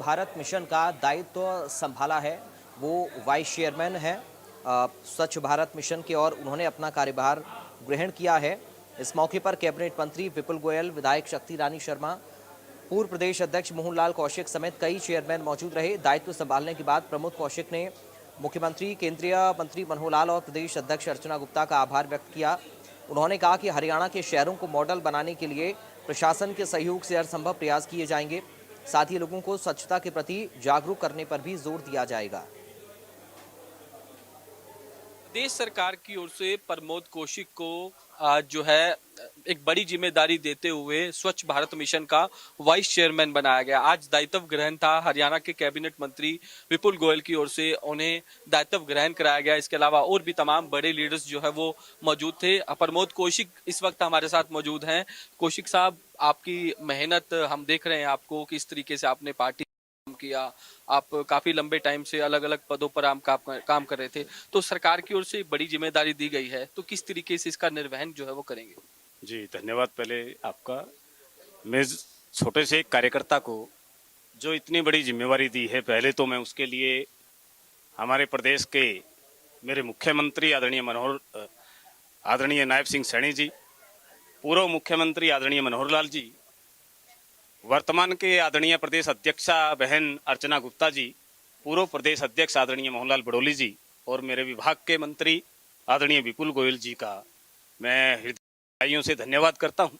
Bharat mission का दायित्व संभाला है। वो वाइस चेयरमैन हैं स्वच्छ भारत मिशन के और उन्होंने अपना कार्यभार ग्रहण किया है। इस मौके पर कैबिनेट मंत्री विपुल गोयल, विधायक शक्ति रानी शर्मा, पूर्व प्रदेश अध्यक्ष मोहनलाल कौशिक समेत कई चेयरमैन मौजूद रहे। दायित्व संभालने के बाद प्रमोद कौशिक ने मुख्यमंत्री, केंद्रीय मंत्री मनोहर लाल और प्रदेश अध्यक्ष अर्चना गुप्ता का आभार व्यक्त किया। उन्होंने कहा कि हरियाणा के शहरों को मॉडल बनाने के लिए प्रशासन के सहयोग से हर संभव प्रयास किए जाएंगे। साथ ही लोगों को स्वच्छता के प्रति जागरूक करने पर भी जोर दिया जाएगा। प्रदेश सरकार की ओर से प्रमोद कौशिक को आज जो है एक बड़ी जिम्मेदारी देते हुए स्वच्छ भारत मिशन का वाइस चेयरमैन बनाया गया। आज दायित्व ग्रहण था। हरियाणा के कैबिनेट मंत्री विपुल गोयल की ओर से उन्हें दायित्व ग्रहण कराया गया। इसके अलावा और भी तमाम बड़े लीडर्स जो है वो मौजूद थे। प्रमोद कौशिक इस वक्त हमारे साथ मौजूद हैं। कौशिक साहब, आपकी मेहनत हम देख रहे हैं, आपको किस तरीके से आपने पार्टी किया। आप काफी लंबे टाइम से अलग अलग पदों पर आप काम कर रहे थे, तो सरकार की ओर से बड़ी जिम्मेदारी दी गई है, तो किस तरीके से इसका निर्वहन जो है वो करेंगे? जी धन्यवाद। पहले आपका, मैं छोटे से एक कार्यकर्ता को जो इतनी बड़ी जिम्मेवारी दी है, पहले तो मैं उसके लिए हमारे प्रदेश के मेरे मुख्यमंत्री आदरणीय नायब सिंह सैनी जी, पूर्व मुख्यमंत्री आदरणीय मनोहर लाल जी, वर्तमान के आदरणीय प्रदेश अध्यक्षा बहन अर्चना गुप्ता जी, पूर्व प्रदेश अध्यक्ष आदरणीय मोहनलाल बड़ोली जी और मेरे विभाग के मंत्री आदरणीय विपुल गोयल जी का मैं हृदयों से धन्यवाद करता हूं।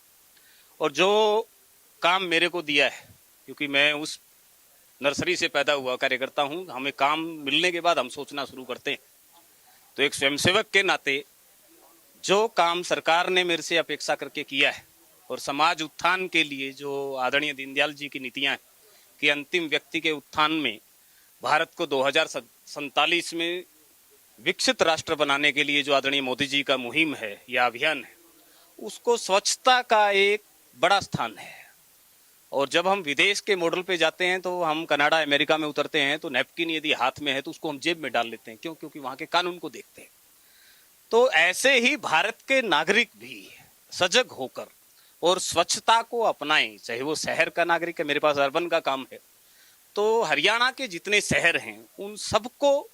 और जो काम मेरे को दिया है, क्योंकि मैं उस नर्सरी से पैदा हुआ कार्यकर्ता हूं, हमें काम मिलने के बाद हम सोचना शुरू करते हैं। तो एक स्वयंसेवक के नाते जो काम सरकार ने मेरे से अपेक्षा करके किया है और समाज उत्थान के लिए जो आदरणीय दीनदयाल जी की नीतियां हैं कि अंतिम व्यक्ति के उत्थान में भारत को 2047 में विकसित राष्ट्र बनाने के लिए जो आदरणीय मोदी जी का मुहिम है या अभियान है, उसको स्वच्छता का एक बड़ा स्थान है। और जब हम विदेश के मॉडल पे जाते हैं, तो हम कनाडा, अमेरिका में उतरते हैं तो नैपकिन यदि हाथ में है तो उसको हम जेब में डाल लेते हैं। क्यों? क्योंकि वहां के कानून को देखते हैं। तो ऐसे ही भारत के नागरिक भी सजग होकर और स्वच्छता को अपनाएं, चाहे वो शहर का नागरिक है, मेरे पास अर्बन का काम है, तो हरियाणा के जितने शहर हैं उन सबको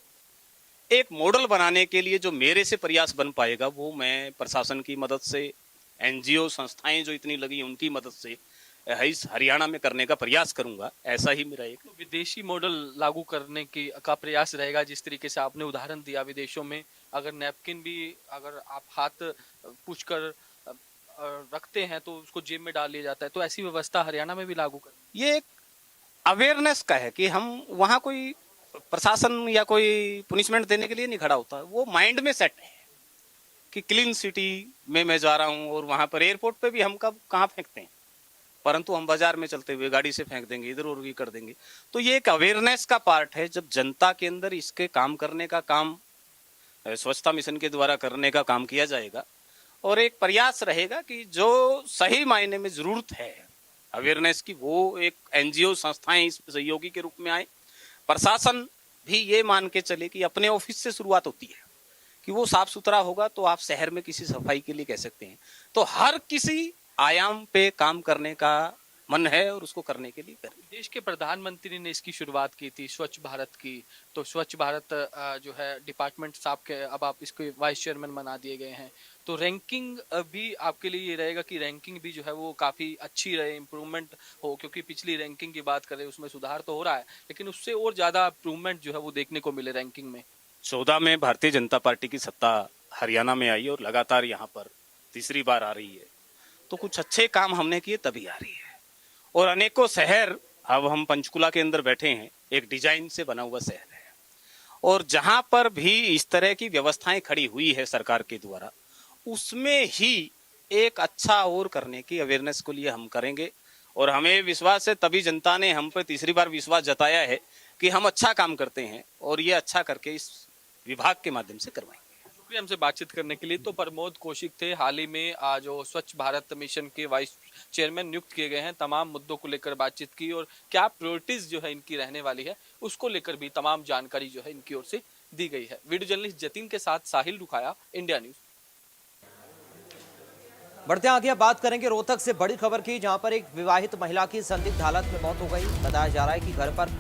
एक मॉडल बनाने के लिए जो मेरे से प्रयास बन पाएगा, वो मैं प्रशासन की मदद से, एनजीओ संस्थाएं जो इतनी लगी उनकी मदद से इस हरियाणा में करने का प्रयास करूंगा। ऐसा ही मेरा एक विदेशी मॉडल लागू करने का प्रयास रहेगा। जिस तरीके से आपने उदाहरण दिया, विदेशों में अगर नैपकिन भी अगर आप हाथ पूछकर रखते हैं तो उसको जेब में डाल लिया जाता है, तो ऐसी व्यवस्था हरियाणा में भी लागू कर। ये एक अवेयरनेस का है कि हम वहां कोई प्रशासन या कोई पनिशमेंट देने के लिए नहीं खड़ा होता। वो माइंड में सेट है कि क्लीन सिटी में मैं जा रहा हूं, और वहां पर एयरपोर्ट पे भी हम कहाँ फेंकते हैं, परंतु हम बाजार में चलते हुए गाड़ी से फेंक देंगे, इधर उधर भी कर देंगे। तो ये एक अवेयरनेस का पार्ट है। जब जनता के अंदर इसके काम करने का काम स्वच्छता मिशन के द्वारा करने का काम किया जाएगा, और एक प्रयास रहेगा कि जो सही मायने में जरूरत है अवेयरनेस की, वो एक एनजीओ संस्थाएं इस सहयोगी के रूप में आए। प्रशासन भी ये मान के चले कि अपने ऑफिस से शुरुआत होती है, कि वो साफ सुथरा होगा तो आप शहर में किसी सफाई के लिए कह सकते हैं। तो हर किसी आयाम पे काम करने का मन है और उसको करने के लिए करें। देश के प्रधानमंत्री ने इसकी शुरुआत की थी स्वच्छ भारत की, तो स्वच्छ भारत जो है डिपार्टमेंट साहब के अब आप इसके वाइस चेयरमैन बना दिए गए हैं, तो रैंकिंग भी आपके लिए ये रहेगा कि रैंकिंग भी जो है वो काफी अच्छी रहे, इम्प्रूवमेंट हो, क्योंकि पिछली रैंकिंग की बात करें उसमें सुधार तो हो रहा है, लेकिन उससे और ज्यादा इम्प्रूवमेंट जो है वो देखने को मिले रैंकिंग में। 14 में भारतीय जनता पार्टी की सत्ता हरियाणा में आई और लगातार यहाँ पर तीसरी बार आ रही है। तो कुछ अच्छे काम हमने किए तभी आ रही है। और अनेकों शहर, अब हम पंचकुला के अंदर बैठे हैं, एक डिजाइन से बना हुआ शहर है, और जहां पर भी इस तरह की व्यवस्थाएं खड़ी हुई है सरकार के द्वारा, उसमें ही एक अच्छा और करने की अवेयरनेस को लिए हम करेंगे। और हमें विश्वास है, तभी जनता ने हम पर तीसरी बार विश्वास जताया है कि हम अच्छा काम करते हैं, और ये अच्छा करके इस विभाग के माध्यम से करवाएंगे। शुक्रिया हमसे बातचीत करने के लिए। तो प्रमोद कौशिक थे, हाल ही में जो स्वच्छ भारत मिशन के वाइस चेयरमैन नियुक्त किए गए हैं। तमाम मुद्दों को लेकर बातचीत की और क्या प्रायोरिटीज जो है इनकी रहने वाली है उसको लेकर भी तमाम जानकारी जो है इनकी ओर से दी गई है। वीडियो जर्नलिस्ट जतिन के साथ साहिल रुखाया, इंडिया न्यूज। बढ़ते आगे बात करेंगे रोहतक से बड़ी खबर की, जहां पर एक विवाहित महिला की संदिग्ध हालत में मौत हो गई। बताया जा रहा है कि घर पर